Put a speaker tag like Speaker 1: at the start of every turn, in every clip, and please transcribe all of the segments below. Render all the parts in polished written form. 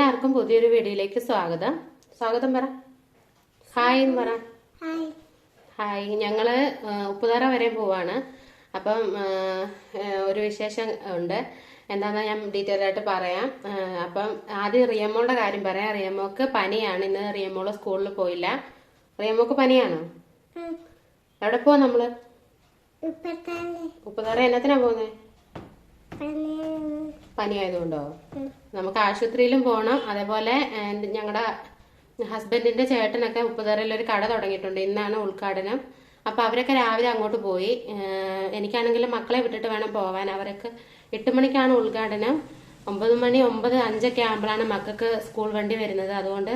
Speaker 1: എല്ലാവർക്കും പുതിയൊരു വീഡിയോയിലേക്ക് സ്വാഗതം പറ. ഹായ് പറ. ഹായ്. ഞങ്ങള് ഉപ്പുതറ വരെ പോവാണ്. അപ്പം ഒരു വിശേഷം ഉണ്ട്. എന്താണെന്ന് ഞാൻ ഡീറ്റെയിൽ ആയിട്ട് പറയാം. അപ്പം ആദ്യം റിയമോളുടെ കാര്യം പറയാം. റിയമോക്ക് പനിയാണ്. ഇന്ന് റിയമോള് സ്കൂളിൽ പോയില്ല. റിയമോക്ക് പനിയാണോ? എവിടെ പോവാ നമ്മള്? ഉപ്പുതറ എന്നത്തിനാ പോകുന്നത്? പനി ആയതുകൊണ്ടോ? നമുക്ക് ആശുപത്രിയിലും പോകണം. അതേപോലെ ഞങ്ങളുടെ ഹസ്ബൻഡിന്റെ ചേട്ടനൊക്കെ ഉപ്പുതറയിൽ ഒരു കട തുടങ്ങിയിട്ടുണ്ട്. ഇന്നാണ് ഉദ്ഘാടനം. അപ്പൊ അവരൊക്കെ രാവിലെ അങ്ങോട്ട് പോയി. എനിക്കാണെങ്കിലും മക്കളെ വിട്ടിട്ട് വേണം പോവാൻ. അവരൊക്കെ 8 മണിക്കാണ് ഉദ്ഘാടനം. 9:05 ആകുമ്പോഴാണ് മക്കൾക്ക് സ്കൂൾ വണ്ടി വരുന്നത്. അതുകൊണ്ട്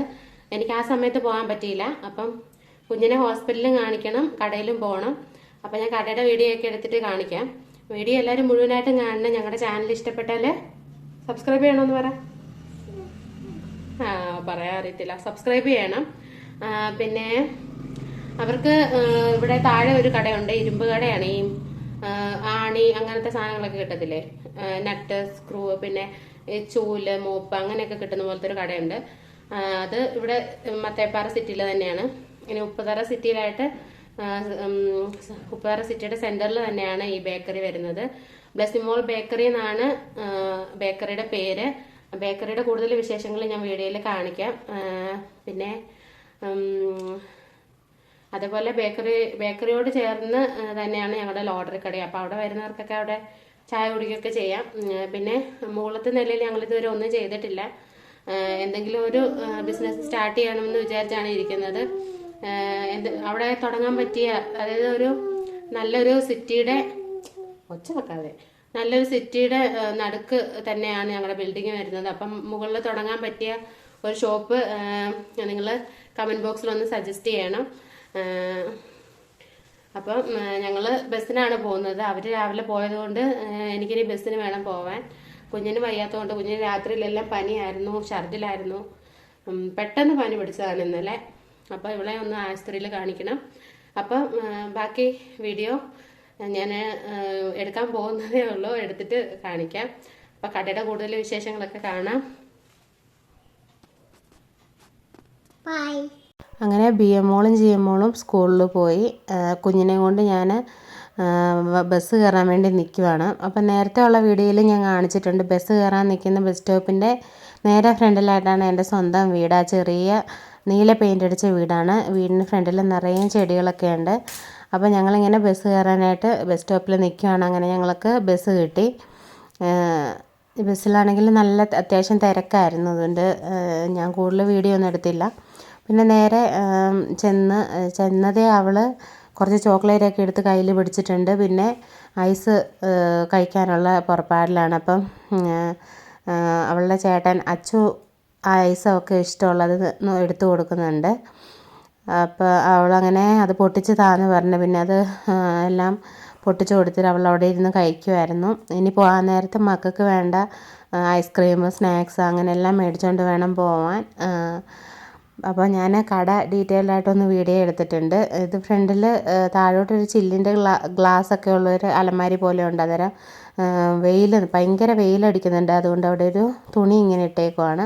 Speaker 1: എനിക്ക് ആ സമയത്ത് പോകാൻ പറ്റിയില്ല. അപ്പം കുഞ്ഞിനെ ഹോസ്പിറ്റലിലും കാണിക്കണം, കടയിലും പോകണം. അപ്പൊ ഞാൻ കടയുടെ വീഡിയോ ഒക്കെ എടുത്തിട്ട് കാണിക്കാം. വീഡിയോ എല്ലാവരും മുഴുവനായിട്ടും കാണണം. ഞങ്ങളുടെ ചാനൽ ഇഷ്ടപ്പെട്ടാല് സബ്സ്ക്രൈബ് ചെയ്യണമെന്ന് പറയാൻ അറിയത്തില്ല. സബ്സ്ക്രൈബ് ചെയ്യണം. പിന്നെ അവർക്ക് ഇവിടെ താഴെ ഒരു കടയുണ്ട്. ഇരുമ്പ് കടയാണ്. ഈ ആണി അങ്ങനത്തെ സാധനങ്ങളൊക്കെ കിട്ടത്തില്ലേ? നട്ട്, സ്ക്രൂ, പിന്നെ ചൂല്, മോപ്പ് അങ്ങനെയൊക്കെ കിട്ടുന്ന പോലത്തെ ഒരു കടയുണ്ട്. അത് ഇവിടെ മത്തേപ്പാറ സിറ്റിയിൽ തന്നെയാണ്. ഇനി ഉപ്പുതറ സിറ്റിയിലായിട്ട് ഉപ്പുതറ സിറ്റിയുടെ സെന്ററിൽ തന്നെയാണ് ഈ ബേക്കറി വരുന്നത്. ബ്ലെസ്സിമോൾ ബേക്കറി എന്നാണ് ബേക്കറിയുടെ പേര്. ബേക്കറിയുടെ കൂടുതൽ വിശേഷങ്ങൾ ഞാൻ വീഡിയോയിൽ കാണിക്കാം. പിന്നെ അതേപോലെ ബേക്കറിയോട് ചേർന്ന് തന്നെയാണ് ഞങ്ങളുടെ ലോട്ടറി കട. അപ്പോൾ അവിടെ വരുന്നവർക്കൊക്കെ അവിടെ ചായ കുടിക്കുകയൊക്കെ ചെയ്യാം. പിന്നെ മുകളിലത്തെ നിലയിൽ ഞങ്ങൾ ഇതുവരെ ഒന്നും ചെയ്തിട്ടില്ല. എന്തെങ്കിലും ഒരു ബിസിനസ് സ്റ്റാർട്ട് ചെയ്യണമെന്ന് വിചാരിച്ചാണ് ഇരിക്കുന്നത്. അവിടെ തുടങ്ങാൻ പറ്റിയ, അതായത് ഒരു നല്ലൊരു സിറ്റിയുടെ നല്ലൊരു സിറ്റിയുടെ നടുക്ക് തന്നെയാണ് ഞങ്ങളുടെ ബിൽഡിംഗ് വരുന്നത്. അപ്പം മുകളിൽ തുടങ്ങാൻ പറ്റിയ ഒരു ഷോപ്പ് നിങ്ങൾ കമന്റ് ബോക്സിൽ ഒന്ന് സജസ്റ്റ് ചെയ്യണം. അപ്പം ഞങ്ങൾ ബസ്സിനാണ് പോകുന്നത്. അവർ രാവിലെ പോയതുകൊണ്ട് എനിക്കിനി ബസ്സിന് വേണം പോവാൻ. കുഞ്ഞിന് വയ്യാത്തതുകൊണ്ട്, കുഞ്ഞിന് രാത്രിയിലെല്ലാം പനിയായിരുന്നു, ഛർദിലായിരുന്നു. പെട്ടെന്ന് പനി പിടിച്ചതാണ് ഇന്നലെ. അപ്പോൾ ഇവളെ ഒന്ന് ആശുപത്രിയിൽ കാണിക്കണം. അപ്പം ബാക്കി വീഡിയോ ഞാൻ എടുക്കാൻ പോകുന്നതേ ഉള്ളൂ. എടുത്തിട്ട് കാണിക്കാം. അപ്പം കടയുടെ കൂടുതൽ വിശേഷങ്ങളൊക്കെ കാണാം. അങ്ങനെ BM-മോളും GM-മോളും സ്കൂളിൽ പോയി. കുഞ്ഞിനെ കൊണ്ട് ഞാൻ ബസ് കയറാൻ വേണ്ടി നിൽക്കുവാണ്. അപ്പം നേരത്തെ ഉള്ള വീഡിയോയിൽ ഞാൻ കാണിച്ചിട്ടുണ്ട്. ബസ് കയറാൻ നിൽക്കുന്ന ബസ് സ്റ്റോപ്പിൻ്റെ നേരെ ഫ്രണ്ടിലായിട്ടാണ് എൻ്റെ സ്വന്തം വീട്. ആ ചെറിയ നീല പെയിൻ്റ് അടിച്ച വീടാണ്. വീടിന് ഫ്രണ്ടിൽ നിറയെ ചെടികളൊക്കെ ഉണ്ട്. അപ്പോൾ ഞങ്ങളിങ്ങനെ ബസ് കയറാനായിട്ട് ബസ് സ്റ്റോപ്പിൽ നിൽക്കുകയാണ്. അങ്ങനെ ഞങ്ങൾക്ക് ബസ് കിട്ടി. ബസ്സിലാണെങ്കിൽ നല്ല അത്യാവശ്യം തിരക്കായിരുന്നു. അതുകൊണ്ട് ഞാൻ കൂടുതൽ വീഡിയോ ഒന്നും എടുത്തില്ല. പിന്നെ നേരെ ചെന്നതേ അവൾ കുറച്ച് ചോക്ലേറ്റൊക്കെ എടുത്ത് കയ്യിൽ പിടിച്ചിട്ടുണ്ട്. പിന്നെ ഐസ് കഴിക്കാനുള്ള പുറപ്പാടിലാണ്. അപ്പം അവളുടെ ചേട്ടൻ അച്ചു ആ ഐസൊക്കെ ഇഷ്ടമുള്ളത് എടുത്തു കൊടുക്കുന്നുണ്ട്. അപ്പോൾ അവളങ്ങനെ അത് പൊട്ടിച്ച് താന്ന് പറഞ്ഞു. പിന്നെ അത് എല്ലാം പൊട്ടിച്ച് കൊടുത്തിട്ട് അവൾ അവിടെ ഇരുന്ന് കഴിക്കുമായിരുന്നു. ഇനി പോകാൻ നേരത്ത് മക്കൾക്ക് വേണ്ട ഐസ്ക്രീം, സ്നാക്സ് അങ്ങനെയെല്ലാം മേടിച്ചുകൊണ്ട് വേണം പോവാൻ. അപ്പോൾ ഞാൻ കട ഡീറ്റെയിൽഡ് ആയിട്ടൊന്ന് വീഡിയോ എടുത്തിട്ടുണ്ട്. ഇത് ഫ്രണ്ടിൽ താഴോട്ടൊരു ചില്ലിൻ്റെ ഗ്ലാസ്സൊക്കെ ഉള്ളൊരു അലമാരി പോലെ ഉണ്ട്. അന്നേരം ഭയങ്കര വെയിലടിക്കുന്നുണ്ട്. അതുകൊണ്ട് അവിടെ ഒരു തുണി ഇങ്ങനെ ഇട്ടേക്കുവാണ്.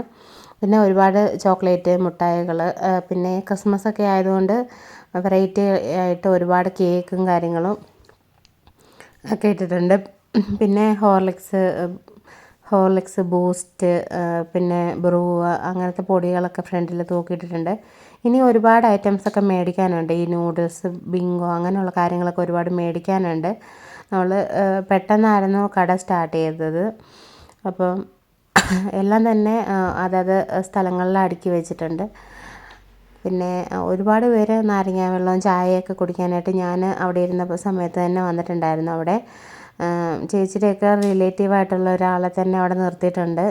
Speaker 1: പിന്നെ ഒരുപാട് ചോക്ലേറ്റ്, മിഠായികൾ, പിന്നെ ക്രിസ്മസ് ഒക്കെ ആയതുകൊണ്ട് വെറൈറ്റി ആയിട്ട് ഒരുപാട് കേക്കും കാര്യങ്ങളും ഒക്കെ ഇട്ടിട്ടുണ്ട്. പിന്നെ ഹോർലിക്സ്, ബൂസ്റ്റ്, പിന്നെ ബ്രൂ അങ്ങനത്തെ പൊടികളൊക്കെ ഫ്രണ്ടിൽ തൂക്കിയിട്ടിട്ടുണ്ട്. ഇനി ഒരുപാട് ഐറ്റംസൊക്കെ മേടിക്കാനുണ്ട്. ഈ നൂഡിൽസ്, ബിങ്കോ അങ്ങനെയുള്ള കാര്യങ്ങളൊക്കെ ഒരുപാട് മേടിക്കാനുണ്ട്. നമ്മൾ പെട്ടെന്നായിരുന്നു കട സ്റ്റാർട്ട് ചെയ്തത്. അപ്പം എല്ലാം തന്നെ അതത് സ്ഥലങ്ങളിൽ അടുക്കി വെച്ചിട്ടുണ്ട്. പിന്നെ ഒരുപാട് പേര് നാരങ്ങ വെള്ളവും ചായയൊക്കെ കുടിക്കാനായിട്ട് ഞാൻ അവിടെ ഇരുന്ന സമയത്ത് തന്നെ വന്നിട്ടുണ്ടായിരുന്നു. അവിടെ ചേച്ചിയുടെയൊക്കെ റിലേറ്റീവായിട്ടുള്ള ഒരാളെ തന്നെ അവിടെ നിർത്തിയിട്ടുണ്ട്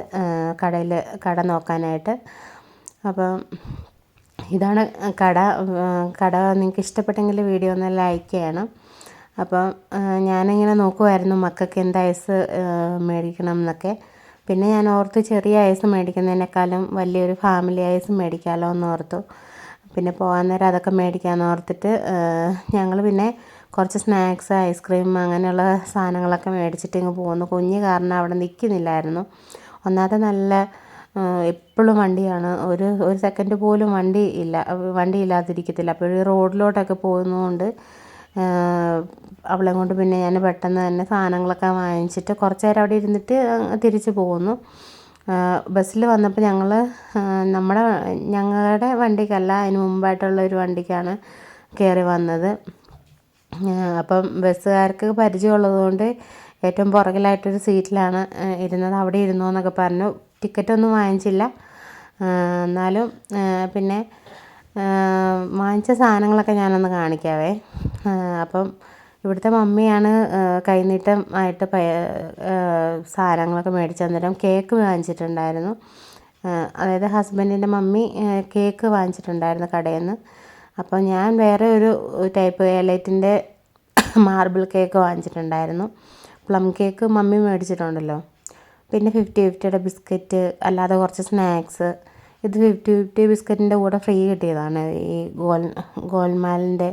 Speaker 1: കട നോക്കാനായിട്ട്. അപ്പം ഇതാണ് കട നിങ്ങൾക്ക് ഇഷ്ടപ്പെട്ടെങ്കിൽ വീഡിയോ ഒന്ന് ലൈക്ക് ചെയ്യണം. അപ്പം ഞാനിങ്ങനെ നോക്കുമായിരുന്നു മക്കൾക്ക് എന്ത് ഐസ് മേടിക്കണം എന്നൊക്കെ. പിന്നെ ഞാൻ ഓർത്തു ചെറിയ ഐസ് മേടിക്കുന്നതിനേക്കാളും വലിയൊരു ഫാമിലി ഐസ് മേടിക്കാമല്ലോ എന്ന് ഓർത്തു. പിന്നെ പോകാൻ നേരം അതൊക്കെ മേടിക്കാമെന്ന് ഓർത്തിട്ട് ഞങ്ങൾ പിന്നെ കുറച്ച് സ്നാക്സ്, ഐസ്ക്രീം അങ്ങനെയുള്ള സാധനങ്ങളൊക്കെ മേടിച്ചിട്ട് ഇങ്ങ് പോന്നു. കുഞ്ഞ് കാരണം അവിടെ നിൽക്കുന്നില്ലായിരുന്നു. ഒന്നാമത് നല്ല എപ്പോഴും വണ്ടിയാണ്, ഒരു സെക്കൻഡ് പോലും വണ്ടി ഇല്ലാതിരിക്കത്തില്ല. അപ്പോൾ റോഡിലോട്ടൊക്കെ പോകുന്നതുകൊണ്ട് അവളെ കൊണ്ട് പിന്നെ ഞാൻ പെട്ടെന്ന് തന്നെ സാധനങ്ങളൊക്കെ വാങ്ങിച്ചിട്ട് കുറച്ച് നേരം അവിടെ ഇരുന്നിട്ട് തിരിച്ച് പോകുന്നു. ബസ്സിൽ വന്നപ്പോൾ ഞങ്ങളുടെ വണ്ടിക്കല്ല, അതിന് മുമ്പായിട്ടുള്ള ഒരു വണ്ടിക്കാണ് കയറി വന്നത്. അപ്പം ബസ്സുകാർക്ക് പരിചയമുള്ളതുകൊണ്ട് ഏറ്റവും പുറകിലായിട്ടൊരു സീറ്റിലാണ് ഇരുന്നത്. അവിടെ ഇരുന്നോ എന്നൊക്കെ പറഞ്ഞു. ടിക്കറ്റൊന്നും വാങ്ങിച്ചില്ല. എന്നാലും പിന്നെ വാങ്ങിച്ച സാധനങ്ങളൊക്കെ ഞാനൊന്ന് കാണിക്കാവേ. അപ്പം ഇവിടുത്തെ മമ്മിയാണ് കൈനീട്ടം ആയിട്ട് സാധനങ്ങളൊക്കെ മേടിച്ചു തന്നേരം കേക്ക് വാങ്ങിച്ചിട്ടുണ്ടായിരുന്നു. അതായത് ഹസ്ബൻഡിൻ്റെ മമ്മി കേക്ക് വാങ്ങിച്ചിട്ടുണ്ടായിരുന്നു കടയിൽ നിന്ന്. അപ്പോൾ ഞാൻ വേറെ ഒരു ടൈപ്പ് എലൈറ്റിൻ്റെ മാർബിൾ കേക്ക് വാങ്ങിച്ചിട്ടുണ്ടായിരുന്നു. പ്ലം കേക്ക് മമ്മി മേടിച്ചിട്ടുണ്ടല്ലോ. പിന്നെ 50-50 ബിസ്ക്കറ്റ്, അല്ലാതെ കുറച്ച് സ്നാക്സ്. ഇത് 50-50 ബിസ്ക്കറ്റിൻ്റെ കൂടെ ഫ്രീ കിട്ടിയതാണ്, ഈ ഗോൾമാലിൻ്റെ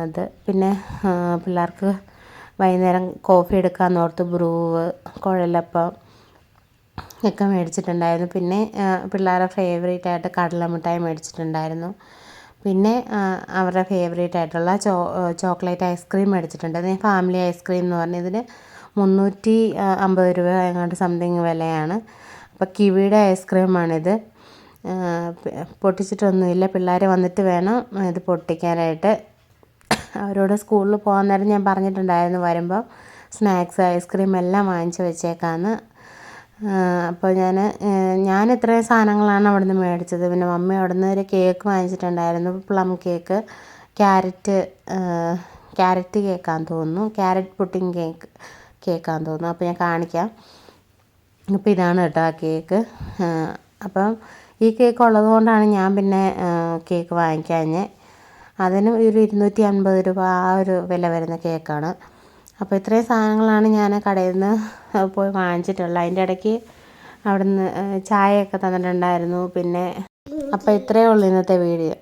Speaker 1: ഇത്. പിന്നെ പിള്ളേർക്ക് വൈകുന്നേരം കോഫി എടുക്കാമെന്ന് ഓർത്ത് ബ്രൂവ്, കുഴലപ്പം ഒക്കെ മേടിച്ചിട്ടുണ്ടായിരുന്നു. പിന്നെ പിള്ളേരുടെ ഫേവറേറ്റ് ആയിട്ട് കടലമിഠായി മേടിച്ചിട്ടുണ്ടായിരുന്നു. പിന്നെ അവരുടെ ഫേവറേറ്റ് ആയിട്ടുള്ള ചോക്ലേറ്റ് ഐസ്ക്രീം മേടിച്ചിട്ടുണ്ട്. അത് ഫാമിലി ഐസ്ക്രീം എന്ന് പറഞ്ഞ് ഇതിന് 350 രൂപ എങ്ങാണ്ട് സംതിങ് വിലയാണ്. അപ്പോൾ കിവിയുടെ ഐസ്ക്രീമാണിത്. പൊട്ടിച്ചിട്ടൊന്നുമില്ല, പിള്ളേർ വന്നിട്ട് വേണം ഇത് പൊട്ടിക്കാനായിട്ട്. അവരോട് സ്കൂളിൽ പോകാൻ നേരം ഞാൻ പറഞ്ഞിട്ടുണ്ടായിരുന്നു വരുമ്പോൾ സ്നാക്സ് ഐസ്ക്രീം എല്ലാം വാങ്ങിച്ച് വെച്ചേക്കാമെന്ന്. അപ്പോൾ ഞാൻ ഇത്രയും സാധനങ്ങളാണ് അവിടെ നിന്ന് മേടിച്ചത്. പിന്നെ മമ്മി അവിടെ നിന്ന് ഒരു കേക്ക് വാങ്ങിച്ചിട്ടുണ്ടായിരുന്നു, പ്ലം കേക്ക്. ക്യാരറ്റ് കേക്കാന്ന് തോന്നുന്നു, ക്യാരറ്റ് പുഡിങ് കേക്കാന്ന് തോന്നുന്നു. അപ്പോൾ ഞാൻ കാണിക്കാം. അപ്പോൾ ഇതാണ് കേട്ടോ ആ കേക്ക്. അപ്പം ഈ കേക്ക് ഉള്ളത് കൊണ്ടാണ് ഞാൻ പിന്നെ കേക്ക് വാങ്ങിക്കാഞ്ഞത്. അതിന് ഒരു 250 രൂപ ആ ഒരു വില വരുന്ന കേക്കാണ്. അപ്പോൾ ഇത്രയും സാധനങ്ങളാണ് ഞാൻ കടയിൽ നിന്ന് പോയി വാങ്ങിച്ചിട്ടുള്ളത്. അതിൻ്റെ ഇടയ്ക്ക് അവിടെ നിന്ന് ചായയൊക്കെ തന്നിട്ടുണ്ടായിരുന്നു. പിന്നെ അപ്പോൾ ഇത്രയേ ഉള്ളൂ ഇന്നത്തെ വീഡിയോ.